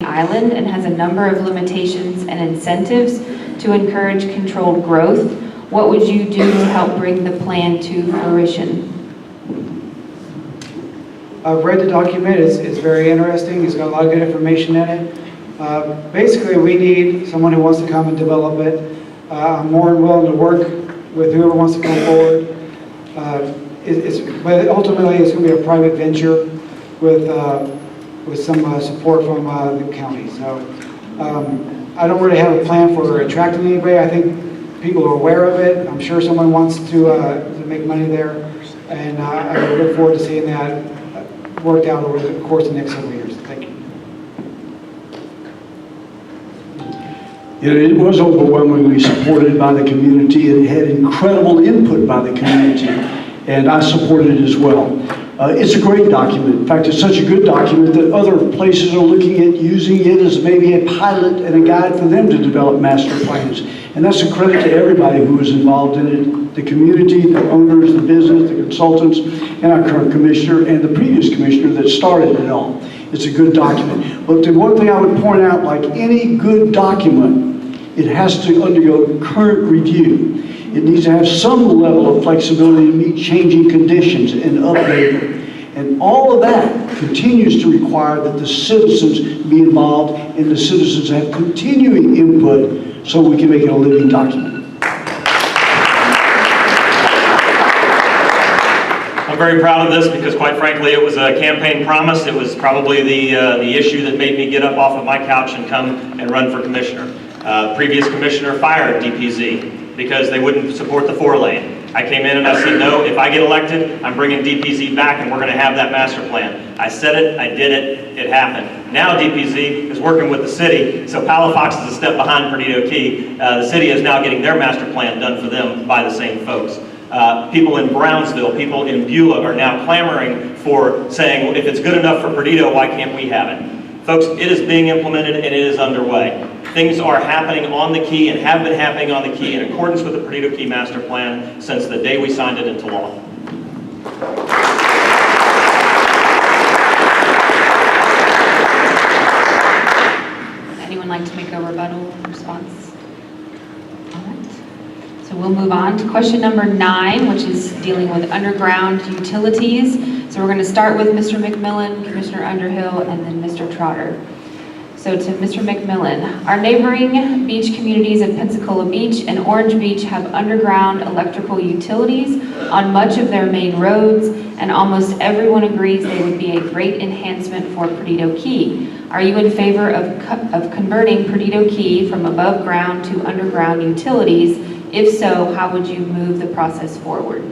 island and has a number of limitations and incentives to encourage controlled growth. What would you do to help bring the plan to fruition? I've read the document. It's very interesting. It's got a lot of good information in it. Basically, we need someone who wants to come and develop it. I'm more than willing to work with whoever wants to come forward. But ultimately, it's going to be a private venture with some support from the county. So I don't really have a plan for attracting anybody. I think people are aware of it. I'm sure someone wants to make money there, and I look forward to seeing that worked out over the course of the next several years. Thank you. It was overwhelmingly supported by the community. It had incredible input by the community, and I supported it as well. It's a great document. In fact, it's such a good document that other places are looking at using it as maybe a pilot and a guide for them to develop master plans. And that's a credit to everybody who was involved in it, the community, the owners, the business, the consultants, and our current commissioner and the previous commissioner that started it all. It's a good document. But the one thing I would point out, like any good document, it has to undergo current review. It needs to have some level of flexibility to meet changing conditions and update it. And all of that continues to require that the citizens be involved and the citizens have continuing input so we can make it a living document. I'm very proud of this because, quite frankly, it was a campaign promise. It was probably the issue that made me get up off of my couch and come and run for commissioner. Previous commissioner fired DPZ because they wouldn't support the 4-lane. I came in and I said, no, if I get elected, I'm bringing DPZ back and we're going to have that master plan. I said it, I did it, it happened. Now DPZ is working with the city, so Palafox is a step behind Perdido Key. The city is now getting their master plan done for them by the same folks. People in Brownsville, people in Beulah are now clamoring for saying, well, if it's good enough for Perdido, why can't we have it? Folks, it is being implemented and it is underway. Things are happening on the Key and have been happening on the Key in accordance with the Perdido Key Master Plan since the day we signed it into law. Would anyone like to make a rebuttal response? All right. So we'll move on to question number 9, which is dealing with underground utilities. So we're going to start with Mr. McMillan, Commissioner Underhill, and then Mr. Trotter. So to Mr. McMillan, our neighboring beach communities of Pensacola Beach and Orange Beach have underground electrical utilities on much of their main roads, and almost everyone agrees they would be a great enhancement for Perdido Key. Are you in favor of converting Perdido Key from above ground to underground utilities? If so, how would you move the process forward?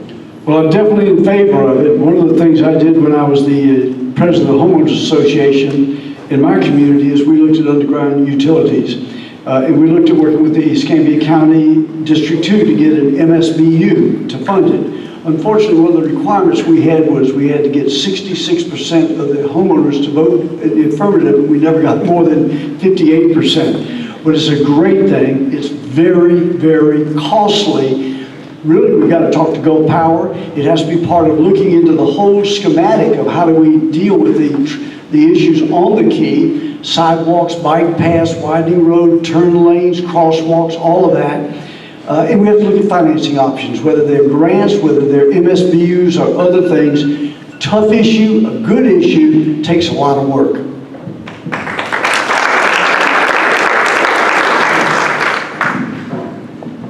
Well, I'm definitely in favor of it. One of the things I did when I was the president of the Homeowners Association in my community is we looked at underground utilities. And we looked at working with the Escambia County District 2 to get an MSBU to fund it. Unfortunately, one of the requirements we had was we had to get 66% of the homeowners to vote in the affirmative, and we never got more than 58%. But it's a great thing. It's very, very costly. Really, we've got to talk to Gulf Power. It has to be part of looking into the whole schematic of how do we deal with the issues on the Key, sidewalks, bike paths, widening road, turn lanes, crosswalks, all of that. And we have to look at financing options, whether they're grants, whether they're MSBUs or other things. Tough issue, a good issue, takes a lot of work.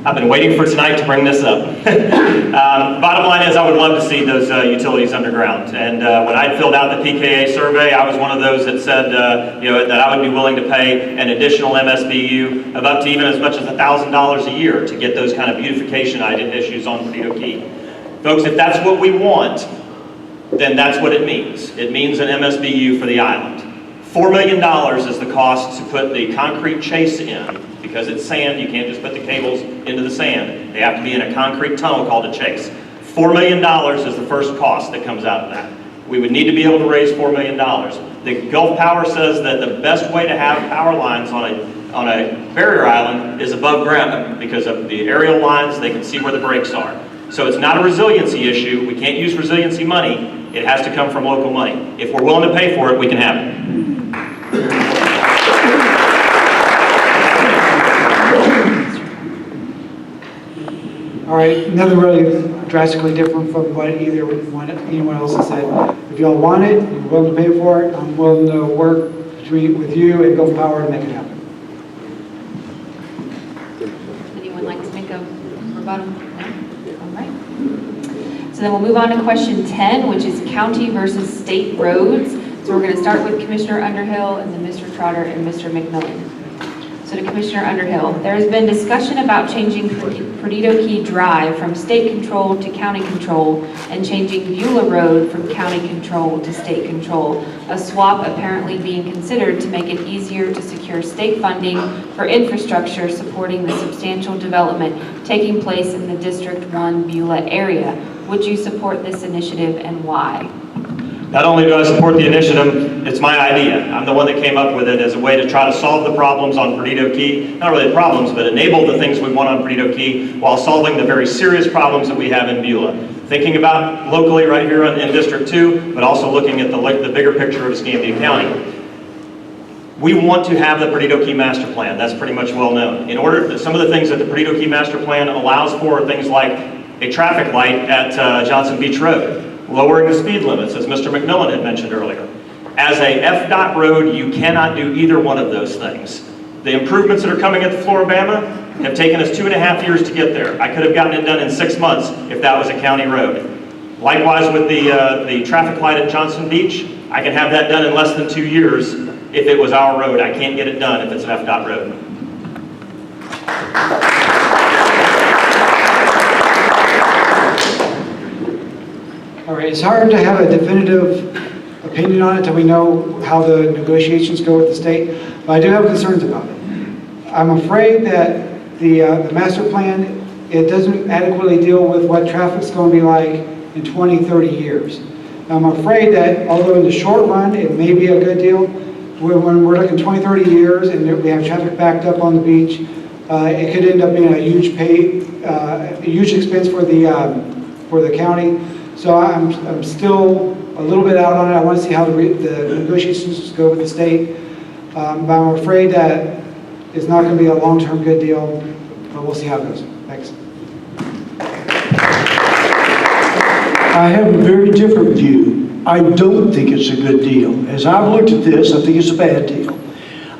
I've been waiting for tonight to bring this up. Bottom line is I would love to see those utilities underground. And when I filled out the PKA survey, I was one of those that said that I would be willing to pay an additional MSBU of up to even as much as $1,000 a year to get those kind of beautification issues on Perdido Key. Folks, if that's what we want, then that's what it means. It means an MSBU for the island. $4 million is the cost to put the concrete chase in. Because it's sand, you can't just put the cables into the sand. They have to be in a concrete tunnel called a chase. $4 million is the first cost that comes out of that. We would need to be able to raise $4 million. The Gulf Power says that the best way to have power lines on a barrier island is above ground because of the aerial lines. They can see where the breaks are. So it's not a resiliency issue. We can't use resiliency money. It has to come from local money. If we're willing to pay for it, we can have it. All right, nothing really drastically different from what anyone else has said. If y'all want it, you're willing to pay for it, I'm willing to work with you and Gulf Power to make it happen. Anyone like to make a rebuttal? No? All right. So then we'll move on to question 10, which is county versus state roads. So we're going to start with Commissioner Underhill and then Mr. Trotter and Mr. McMillan. So to Commissioner Underhill, there has been discussion about changing Perdido Key Drive from state control to county control and changing Beulah Road from county control to state control. A swap apparently being considered to make it easier to secure state funding for infrastructure supporting the substantial development taking place in the District 1 Beulah area. Would you support this initiative and why? Not only do I support the initiative, it's my idea. I'm the one that came up with it as a way to try to solve the problems on Perdido Key. Not really the problems, but enable the things we want on Perdido Key while solving the very serious problems that we have in Beulah. Thinking about locally right here in District 2, but also looking at the bigger picture of Escambia County. We want to have the Perdido Key Master Plan. That's pretty much well known. In order, some of the things that the Perdido Key Master Plan allows for are things like a traffic light at Johnson Beach Road. Lowering the speed limits, as Mr. McMillan had mentioned earlier. As a FDOT road, you cannot do either one of those things. The improvements that are coming at the Floribama have taken us 2.5 years to get there. I could have gotten it done in 6 months if that was a county road. Likewise with the traffic light at Johnson Beach, I can have that done in less than 2 years if it was our road. I can't get it done if it's an FDOT road. All right, it's hard to have a definitive opinion on it until we know how the negotiations go with the state, but I do have concerns about it. I'm afraid that the master plan, it doesn't adequately deal with what traffic's going to be like in 20, 30 years. I'm afraid that although in the short run it may be a good deal, when we're looking 20, 30 years and we have traffic backed up on the beach, it could end up being a huge expense for the county. So I'm still a little bit out on it. I want to see how the negotiations go with the state. But I'm afraid that it's not going to be a long-term good deal, but we'll see how it goes. Thanks. I have a very different view. I don't think it's a good deal. As I've looked at this, I think it's a bad deal.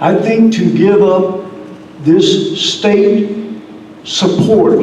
I think to give up this state support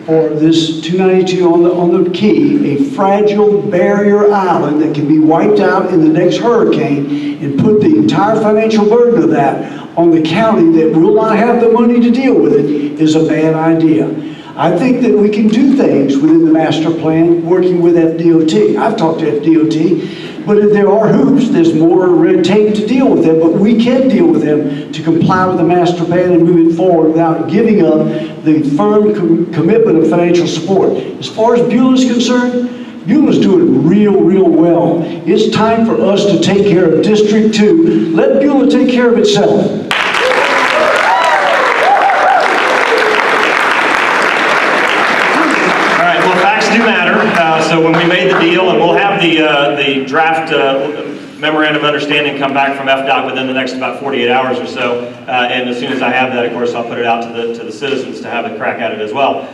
for this 292 on the key, a fragile barrier island that can be wiped out in the next hurricane, and put the entire financial burden of that on the county that will not have the money to deal with it, is a bad idea. I think that we can do things within the master plan working with FDOT. I've talked to FDOT, but there are hoops. There's more red tape to deal with them, but we can deal with them to comply with the master plan and move it forward without giving up the firm commitment of financial support. As far as Beulah is concerned, Beulah's doing real well. It's time for us to take care of District 2. Let Beulah take care of itself. Do matter. So when we made the deal, and we'll have the draft memorandum of understanding come back from FDOT within the next about 48 hours or so, and as soon as I have that, of course, I'll put it out to the citizens to have a crack at it as well.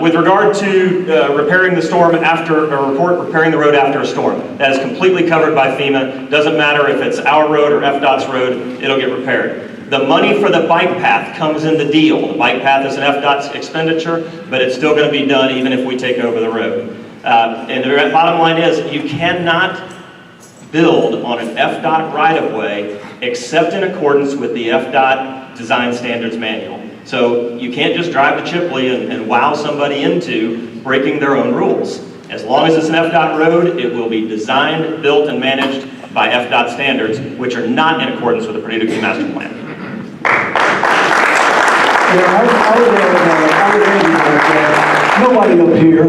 With regard to repairing the storm repairing the road after a storm, that is completely covered by FEMA. Doesn't matter if it's our road or FDOT's road, it'll get repaired. The money for the bike path comes in the deal. The bike path is an FDOT expenditure, but it's still going to be done even if we take over the road. And the bottom line is, you cannot build on an FDOT right-of-way except in accordance with the FDOT Design Standards Manual. So you can't just drive to Chipley and wow somebody into breaking their own rules. As long as it's an FDOT road, it will be designed, built, and managed by FDOT standards, which are not in accordance with the Perdido Key Master Plan. I would add nobody up here,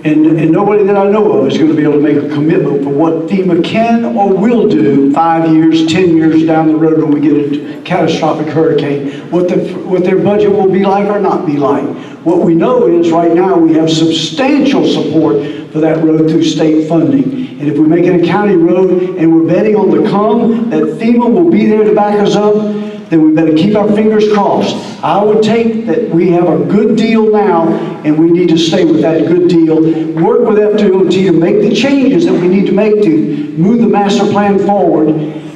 and nobody that I know of is going to be able to make a commitment for what FEMA can or will do 5 years, 10 years down the road when we get a catastrophic hurricane, what their budget will be like or not be like. What we know is right now we have substantial support for that road through state funding. And if we make it a county road and we're betting on the come that FEMA will be there to back us up, then we better keep our fingers crossed. I would take that we have a good deal now, and we need to stay with that good deal. Work with FDOT to make the changes that we need to make to move the master plan forward,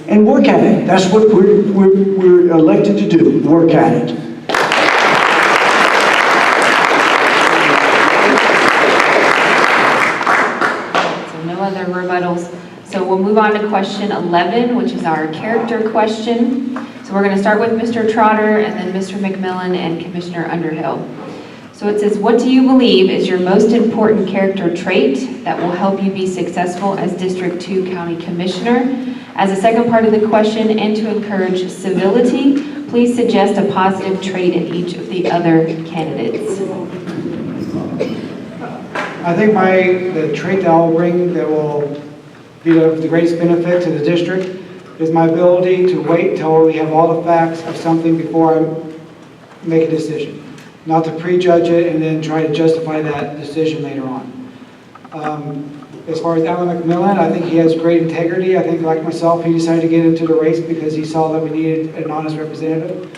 and work at it. That's what we're elected to do, work at it. So no other rebuttals. So we'll move on to question 11, which is our character question. So we're going to start with Mr. Trotter and then Mr. McMillan and Commissioner Underhill. So it says, what do you believe is your most important character trait that will help you be successful as District 2 County Commissioner? As a second part of the question, and to encourage civility, please suggest a positive trait in each of the other candidates. I think the trait that I'll bring that will be of the greatest benefit to the district is my ability to wait until we have all the facts of something before I make a decision. Not to prejudge it and then try to justify that decision later on. As far as Alan McMillan, I think he has great integrity. I think, like myself, he decided to get into the race because he saw that we needed an honest representative.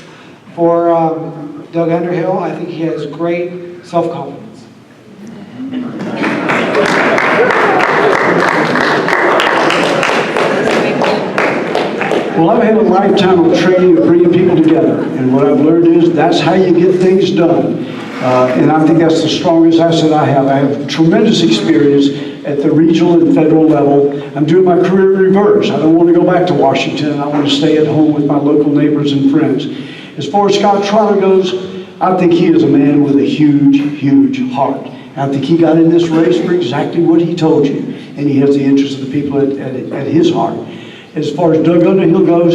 For Doug Underhill, I think he has great self-confidence. Well, I've had a lifetime of training of bringing people together, and what I've learned is that's how you get things done. And I think that's the strongest asset I have. I have tremendous experience at the regional and federal level. I'm doing my career in reverse. I don't want to go back to Washington. I want to stay at home with my local neighbors and friends. As far as Scott Trotter goes, I think he is a man with a huge, huge heart. I think he got in this race for exactly what he told you, and he has the interests of the people at his heart. As far as Doug Underhill goes,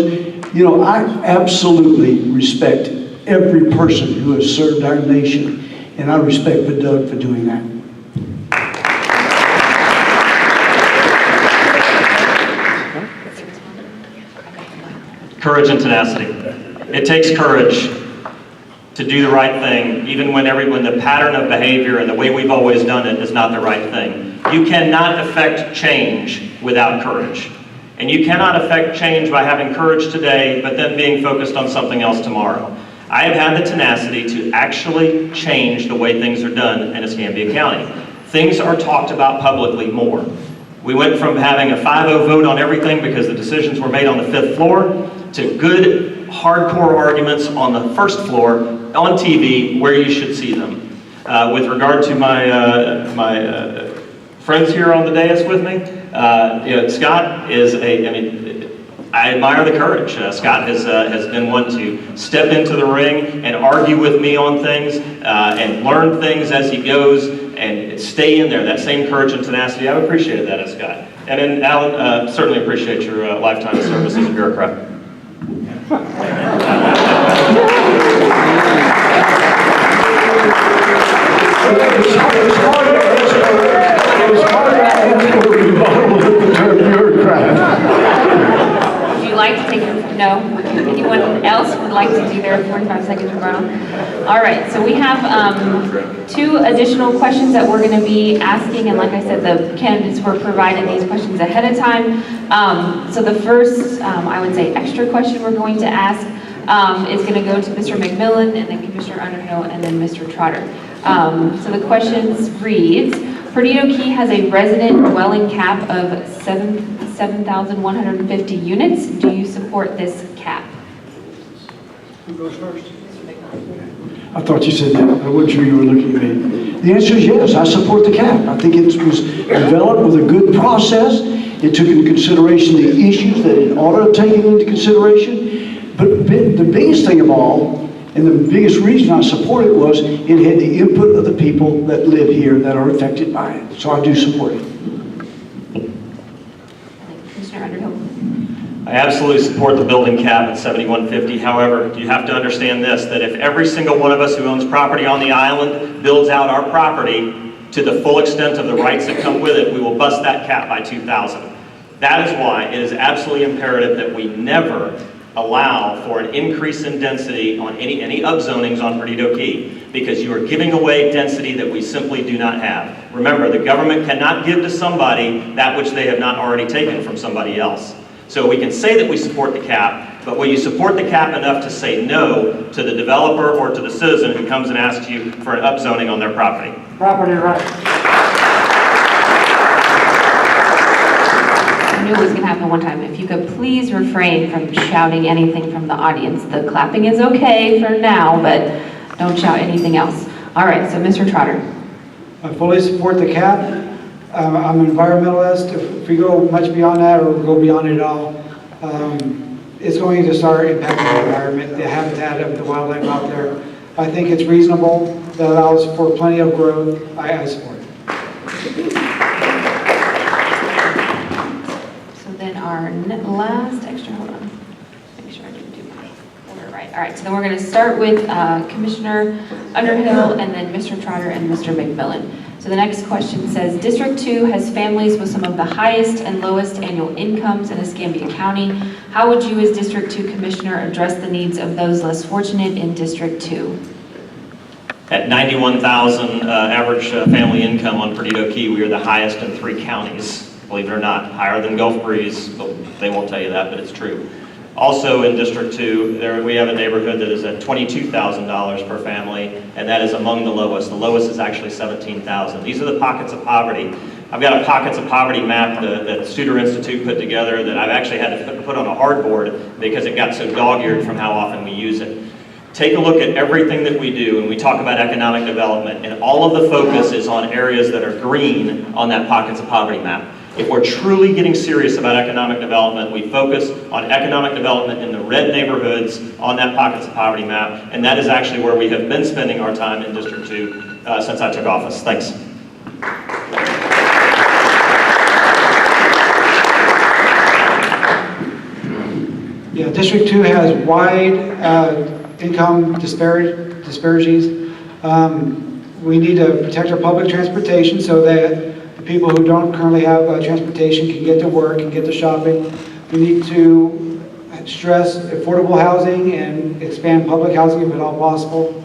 you know, I absolutely respect every person who has served our nation, and I respect Doug for doing that. Courage and tenacity. It takes courage to do the right thing, even when the pattern of behavior and the way we've always done it is not the right thing. You cannot affect change without courage. And you cannot affect change by having courage today, but then being focused on something else tomorrow. I have had the tenacity to actually change the way things are done in Escambia County. Things are talked about publicly more. We went from having a 5-0 vote on everything because the decisions were made on the 5th floor to good, hardcore arguments on the 1st floor on TV where you should see them. With regard to my friends here on the dais with me, you know, Scott is I admire the courage. Scott has been one to step into the ring and argue with me on things and learn things as he goes and stay in there. That same courage and tenacity, I've appreciated that as Scott. And then Alan, certainly appreciate your lifetime of service as a bureaucrat. Would you like to take no? Anyone else would like to do their 45 seconds rebuttal? All right, so we have 2 additional questions that we're going to be asking, and like I said, the candidates were provided these questions ahead of time. So the first, I would say, extra question we're going to ask is going to go to Mr. McMillan, and then Commissioner Underhill, and then Mr. Trotter. So the questions reads, Perdido Key has a resident dwelling cap of 7,150 units. Do you support this cap? Who goes first? I thought you said that. I wasn't sure you were looking at me. The answer is yes, I support the cap. I think it was developed with a good process. It took into consideration the issues that it ought to have taken into consideration. But the biggest thing of all, and the biggest reason I support it, was it had the input of the people that live here that are affected by it. So I do support it. Commissioner Underhill. I absolutely support the building cap at 7,150. However, you have to understand this, that if every single one of us who owns property on the island builds out our property to the full extent of the rights that come with it, we will bust that cap by 2,000. That is why it is absolutely imperative that we never allow for an increase in density on any upzonings on Perdido Key, because you are giving away density that we simply do not have. Remember, the government cannot give to somebody that which they have not already taken from somebody else. So we can say that we support the cap, but will you support the cap enough to say no to the developer or to the citizen who comes and asks you for an upzoning on their property? Property right. I knew it was going to happen one time. If you could please refrain from shouting anything from the audience. The clapping is okay for now, but don't shout anything else. All right, so Mr. Trotter. I fully support the cap. I'm an environmentalist. If we go much beyond that or go beyond it all, it's going to start impacting the environment, the habitat of the wildlife out there. I think it's reasonable. That allows for plenty of growth. I support it. So then our last extra, hold on. Make sure I didn't do my order right. All right, so then we're going to start with Commissioner Underhill and then Mr. Trotter and Mr. McMillan. So the next question says, District 2 has families with some of the highest and lowest annual incomes in Escambia County. How would you as District 2 Commissioner address the needs of those less fortunate in District 2? At 91,000 average family income on Perdido Key, we are the highest in 3 counties, believe it or not. Higher than Gulf Breeze, but they won't tell you that, but it's true. Also in District 2, we have a neighborhood that is at $22,000 per family, and that is among the lowest. The lowest is actually $17,000. These are the pockets of poverty. I've got a pockets of poverty map that Studer Institute put together that I've actually had to put on a hardboard because it got so dog-eared from how often we use it. Take a look at everything that we do, and we talk about economic development, and all of the focus is on areas that are green on that pockets of poverty map. If we're truly getting serious about economic development, we focus on economic development in the red neighborhoods on that pockets of poverty map, and that is actually where we have been spending our time in District 2 since I took office. Thanks. Yeah, District 2 has wide income disparities. We need to protect our public transportation so that the people who don't currently have transportation can get to work and get to shopping. We need to stress affordable housing and expand public housing if at all possible.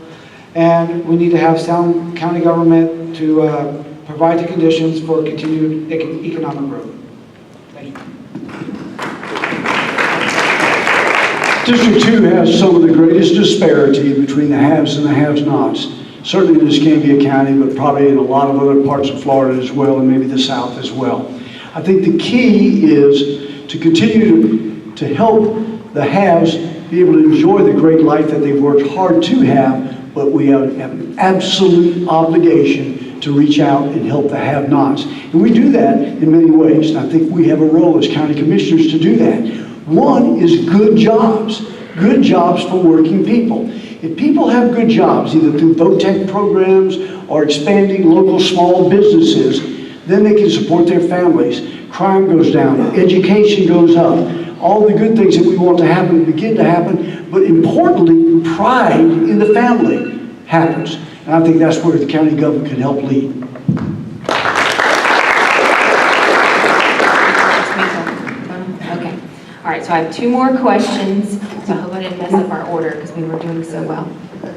And we need to have sound county government to provide the conditions for continued economic growth. Thank you. District 2 has some of the greatest disparity between the haves and the have-nots. Certainly in Escambia County, but probably in a lot of other parts of Florida as well, and maybe the South as well. I think the key is to continue to help the haves be able to enjoy the great life that they've worked hard to have, but we have an absolute obligation to reach out and help the have-nots. And we do that in many ways, and I think we have a role as county commissioners to do that. One is good jobs for working people. If people have good jobs, either through VOTEC programs or expanding local small businesses, then they can support their families. Crime goes down, education goes up, all the good things that we want to happen begin to happen, but importantly, pride in the family happens. And I think that's where the county government can help lead. Okay. All right, so I have 2 more questions, so I hope I didn't mess up our order because we were doing so well. Okay.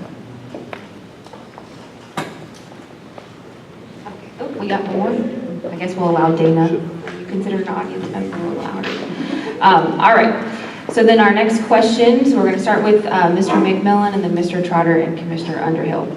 Oh, we got one more. I guess we'll allow Dana. You consider an audience member, we'll allow her. All right. So then our next questions, we're going to start with Mr. McMillan and then Mr. Trotter and Commissioner Underhill.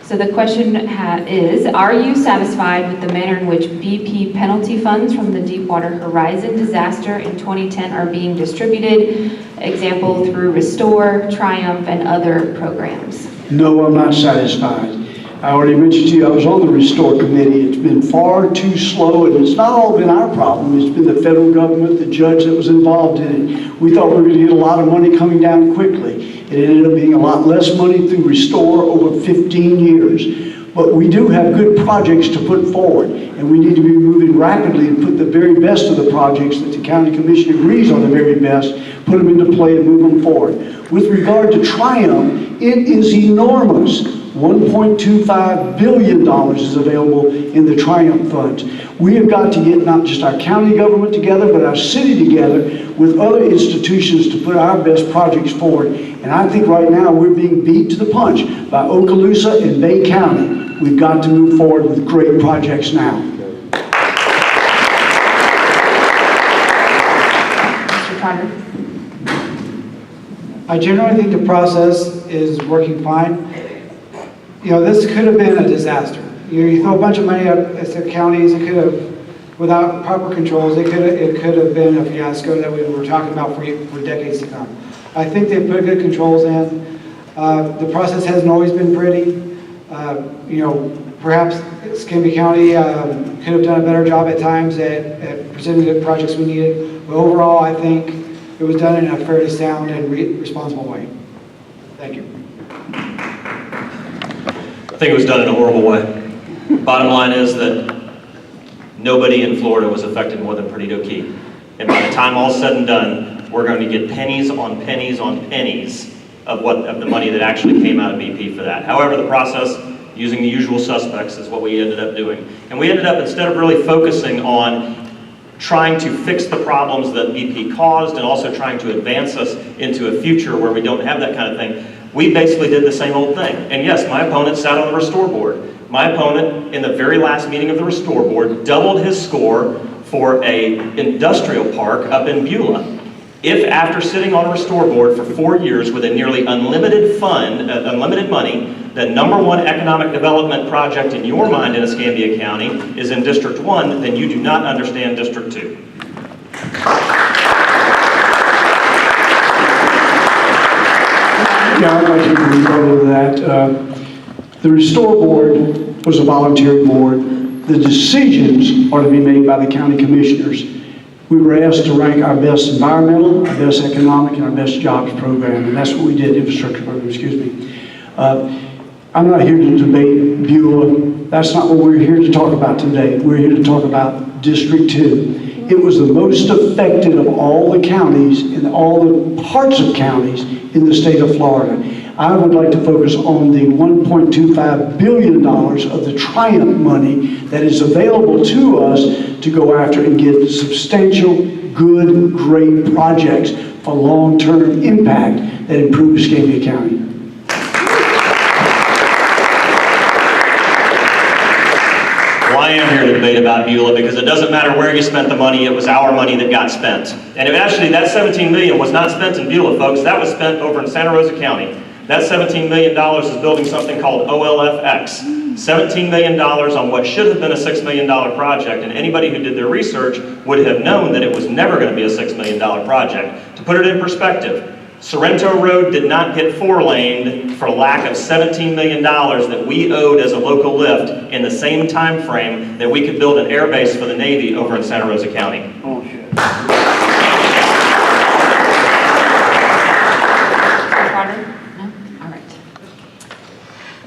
So the question is, are you satisfied with the manner in which BP penalty funds from the Deepwater Horizon disaster in 2010 are being distributed? Example, through Restore, Triumph, and other programs. No, I'm not satisfied. I already mentioned to you, I was on the Restore Committee. It's been far too slow, and it's not all been our problem. It's been the federal government, the judge that was involved in it. We thought we were going to get a lot of money coming down quickly. It ended up being a lot less money through Restore over 15 years. But we do have good projects to put forward, and we need to be moving rapidly and put the very best of the projects that the county commission agrees are the very best, put them into play and move them forward. With regard to Triumph, it is enormous. $1.25 billion is available in the Triumph funds. We have got to get not just our county government together, but our city together with other institutions to put our best projects forward. And I think right now we're being beat to the punch by Okaloosa and Bay County. We've got to move forward with great projects now. Mr. Trotter. I generally think the process is working fine. You know, this could have been a disaster. You throw a bunch of money at the counties, it could have, without proper controls, it could have been a fiasco that we were talking about for decades to come. I think they put good controls in. The process hasn't always been pretty. You know, perhaps Escambia County could have done a better job at times at presenting the projects we needed. But overall, I think it was done in a fairly sound and responsible way. Thank you. I think it was done in a horrible way. Bottom line is that nobody in Florida was affected more than Perdido Key. And by the time all's said and done, we're going to get pennies on pennies on pennies of the money that actually came out of BP for that. However, the process, using the usual suspects, is what we ended up doing. And we ended up, instead of really focusing on trying to fix the problems that BP caused and also trying to advance us into a future where we don't have that kind of thing, we basically did the same old thing. And yes, my opponent sat on the Restore Board. My opponent, in the very last meeting of the Restore Board, doubled his score for an industrial park up in Beulah. If after sitting on a Restore Board for 4 years with a nearly unlimited unlimited money, the #1 economic development project in your mind in Escambia County is in District 1, then you do not understand District 2. Yeah, I'd like to rebuttal to that. The Restore Board was a voluntary board. The decisions are to be made by the county commissioners. We were asked to rank our best environmental, our best economic, and our best jobs program, and that's what we did, infrastructure program, excuse me. I'm not here to debate Beulah. That's not what we're here to talk about today. We're here to talk about District 2. It was the most affected of all the counties and all the parts of counties in the state of Florida. I would like to focus on the $1.25 billion of the Triumph money that is available to us to go after and get substantial, good, great projects for long-term impact that improve Escambia County. Well, I am here to debate about Beulah because it doesn't matter where you spent the money, it was our money that got spent. And actually that $17 million was not spent in Beulah, folks, that was spent over in Santa Rosa County. That $17 million is building something called OLFX. $17 million on what should have been a $6 million project, and anybody who did their research would have known that it was never going to be a $6 million project. To put it in perspective, Sorrento Road did not get 4-laned for lack of $17 million that we owed as a local lift in the same time frame that we could build an air base for the Navy over in Santa Rosa County. Oh, shit.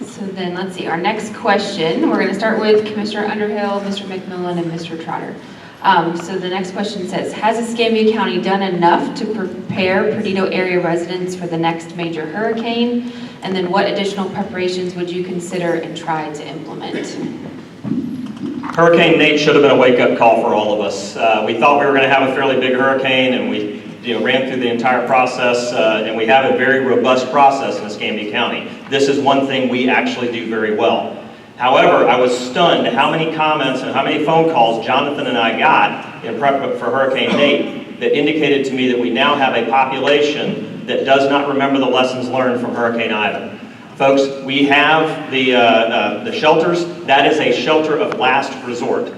So then, let's see, our next question, we're going to start with Commissioner Underhill, Mr. McMillan, and Mr. Trotter. So the next question says, has Escambia County done enough to prepare Perdido area residents for the next major hurricane? And then what additional preparations would you consider and try to implement? Hurricane Nate should have been a wake-up call for all of us. We thought we were going to have a fairly big hurricane, and we ran through the entire process, and we have a very robust process in Escambia County. This is one thing we actually do very well. However, I was stunned at how many comments and how many phone calls Jonathan and I got in prep for Hurricane Nate that indicated to me that we now have a population that does not remember the lessons learned from Hurricane Ivan. Folks, we have the shelters. That is a shelter of last resort.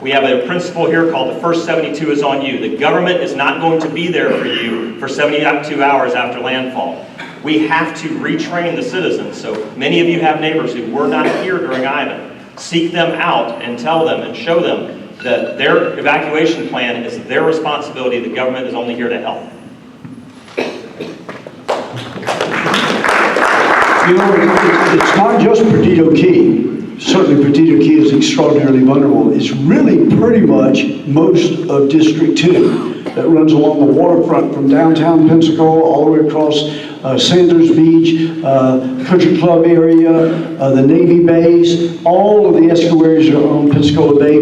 We have a principle here called the first 72 is on you. The government is not going to be there for you for 72 hours after landfall. We have to retrain the citizens. So many of you have neighbors who were not here during Ivan. Seek them out and tell them and show them that their evacuation plan is their responsibility. The government is only here to help. You know, it's not just Perdido Key. Certainly Perdido Key is extraordinarily vulnerable. It's really pretty much most of District 2 that runs along the waterfront from downtown Pensacola all the way across Sanders Beach, Country Club area, the Navy base. All of the ESCO areas are on Pensacola Bay,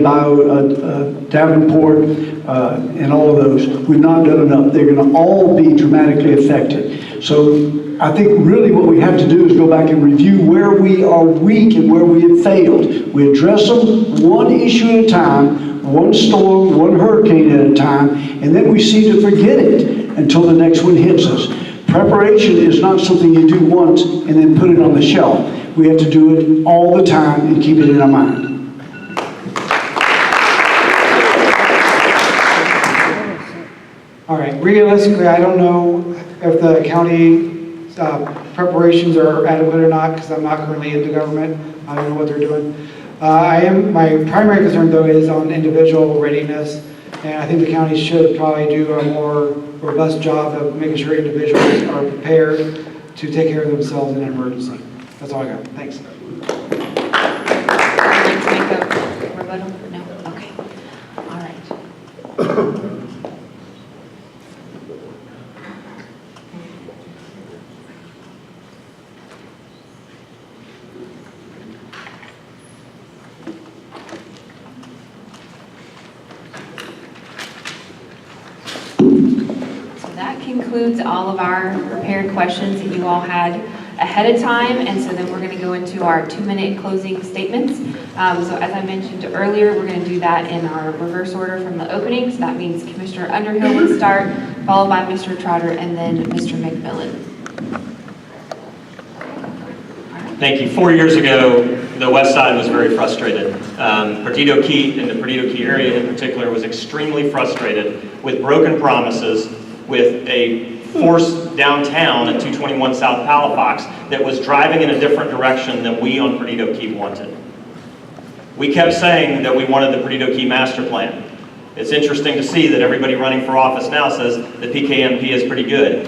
Davenport, and all of those. We've not done enough. They're going to all be dramatically affected. So I think really what we have to do is go back and review where we are weak and where we have failed. We address them one issue at a time, one storm, one hurricane at a time, and then we seem to forget it until the next one hits us. Preparation is not something you do once and then put it on the shelf. We have to do it all the time and keep it in our mind. All right, realistically, I don't know if the county preparations are adequate or not, because I'm not currently into government. I don't know what they're doing. My primary concern, though, is on individual readiness, and I think the county should probably do a more robust job of making sure individuals are prepared to take care of themselves in an emergency. That's all I got. Thanks. Would you like to make a rebuttal? No? Okay. All right. So that concludes all of our prepared questions that you all had ahead of time, and so then we're going to go into our 2-minute closing statements. So as I mentioned earlier, we're going to do that in our reverse order from the opening. So that means Commissioner Underhill would start, followed by Mr. Trotter, and then Mr. McMillan. Thank you. 4 years ago, the West Side was very frustrated. Perdido Key, and the Perdido Key area in particular, was extremely frustrated with broken promises, with a force downtown at 221 South Palafox that was driving in a different direction than we on Perdido Key wanted. We kept saying that we wanted the Perdido Key master plan. It's interesting to see that everybody running for office now says the PKMP is pretty good.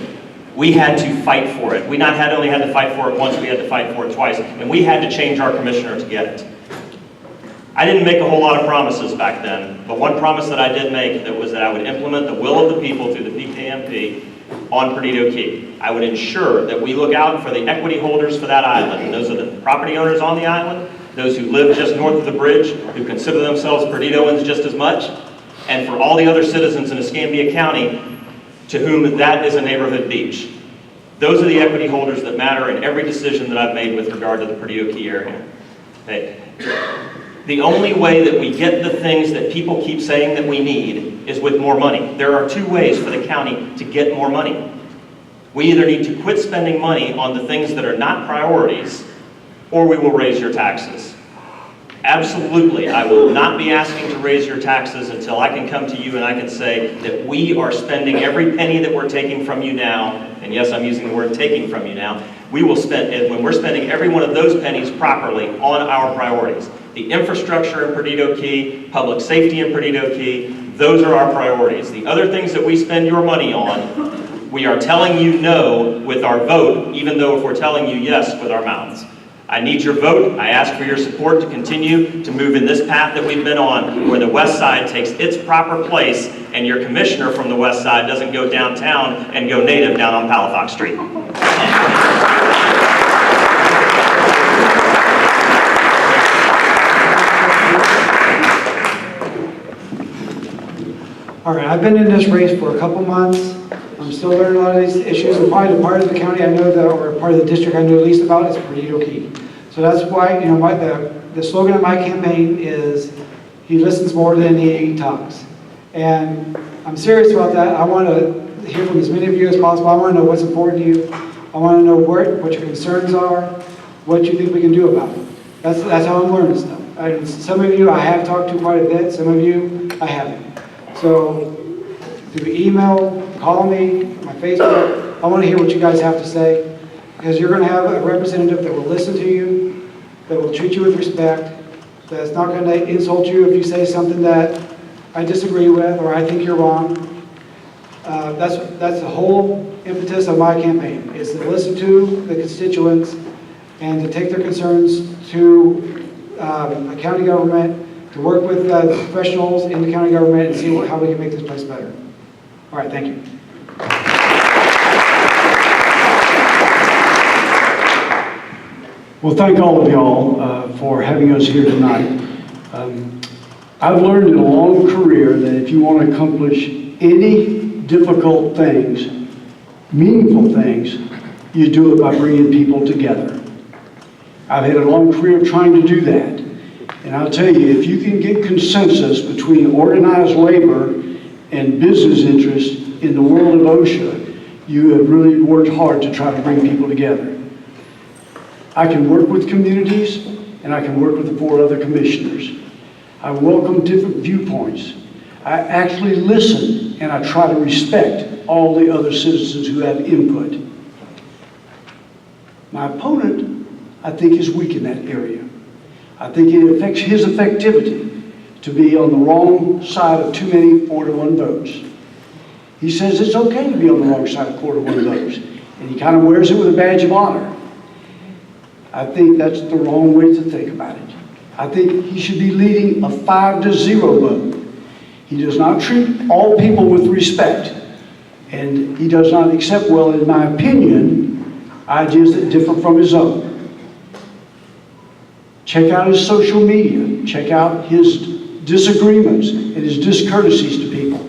We had to fight for it. We not only had to fight for it once, we had to fight for it twice, and we had to change our commissioner to get it. I didn't make a whole lot of promises back then, but one promise that I did make was that I would implement the will of the people through the PKMP on Perdido Key. I would ensure that we look out for the equity holders for that island, and those are the property owners on the island, those who live just north of the bridge, who consider themselves Perdidoans just as much, and for all the other citizens in Escambia County to whom that is a neighborhood beach. Those are the equity holders that matter in every decision that I've made with regard to the Perdido Key area. Okay. The only way that we get the things that people keep saying that we need is with more money. There are 2 ways for the county to get more money. We either need to quit spending money on the things that are not priorities, or we will raise your taxes. Absolutely, I will not be asking to raise your taxes until I can come to you and I can say that we are spending every penny that we're taking from you now, and yes, I'm using the word taking from you now, we will spend, and when we're spending every one of those pennies properly on our priorities. The infrastructure in Perdido Key, public safety in Perdido Key, those are our priorities. The other things that we spend your money on, we are telling you no with our vote, even though if we're telling you yes with our mouths. I need your vote. I ask for your support to continue to move in this path that we've been on, where the West Side takes its proper place and your commissioner from the West Side doesn't go downtown and go native down on Palafox Street. All right, I've been in this race for a couple months. I'm still learning a lot of these issues, and probably the part of the county I know that, or part of the district I know least about is Perdido Key. So that's why, you know, the slogan of my campaign is, he listens more than he talks. And I'm serious about that. I want to hear from as many of you as possible. I want to know what's important to you. I want to know what your concerns are, what you think we can do about it. That's how I'm learning stuff. And some of you I have talked to quite a bit, some of you I haven't. So through email, call me, my Facebook, I want to hear what you guys have to say, because you're going to have a representative that will listen to you, that will treat you with respect, that's not going to insult you if you say something that I disagree with or I think you're wrong. That's the whole impetus of my campaign, is to listen to the constituents and to take their concerns to a county government, to work with professionals in the county government and see how we can make this place better. All right, thank you. Well, thank all of y'all for having us here tonight. I've learned in a long career that if you want to accomplish any difficult things, meaningful things, you do it by bringing people together. I've had a long career of trying to do that. And I'll tell you, if you can get consensus between organized labor and business interests in the world of OSHA, You have really worked hard to try to bring people together. I can work with communities, and I can work with the 4 other commissioners. I welcome different viewpoints. I actually listen, and I try to respect all the other citizens who have input. My opponent, I think, is weak in that area. I think it affects his effectivity to be on the wrong side of too many 4-to-1 votes. He says it's okay to be on the wrong side of 4-to-1 votes, and he kind of wears it with a badge of honor. I think that's the wrong way to think about it. I think he should be leading a 5-0 vote. He does not treat all people with respect, and he does not accept well, in my opinion, ideas that differ from his own. Check out his social media. Check out his disagreements and his discourtesies to people.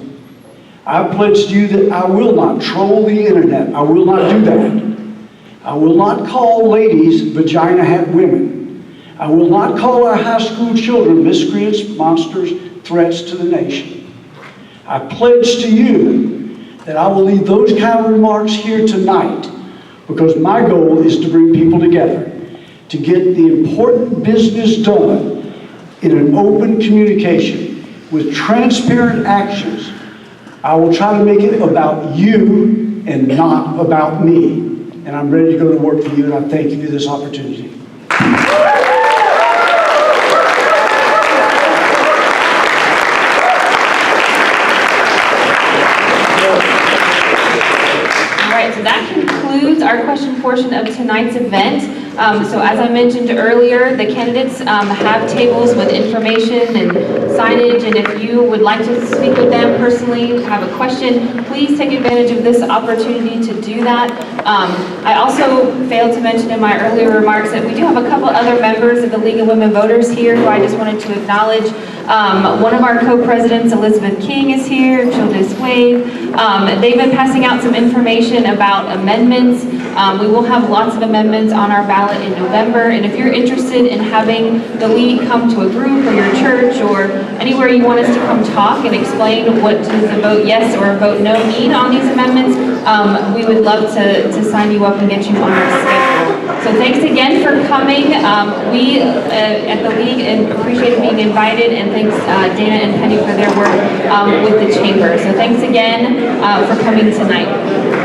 I pledge to you that I will not troll the internet. I will not do that. I will not call ladies vagina hat women. I will not call our high school children miscreants, monsters, threats to the nation. I pledge to you that I will leave those kind of remarks here tonight, because my goal is to bring people together, to get the important business done in an open communication with transparent actions. I will try to make it about you and not about me. And I'm ready to go to work for you, and I thank you for this opportunity. All right, so that concludes our question portion of tonight's event. So as I mentioned earlier, the candidates have tables with information and signage, and if you would like to speak with them personally, have a question, please take advantage of this opportunity to do that. I also failed to mention in my earlier remarks that we do have a couple other members of the League of Women Voters here who I just wanted to acknowledge. One of our co-presidents, Elizabeth King, is here, Childis Wade. They've been passing out some information about amendments. We will have lots of amendments on our ballot in November, and if you're interested in having the league come to a group or your church or anywhere you want us to come talk and explain what does a vote yes or a vote no mean on these amendments, we would love to sign you up and get you on our schedule. So thanks again for coming. We at the league appreciate being invited, and thanks Dana and Penny for their work with the chamber. So thanks again for coming tonight.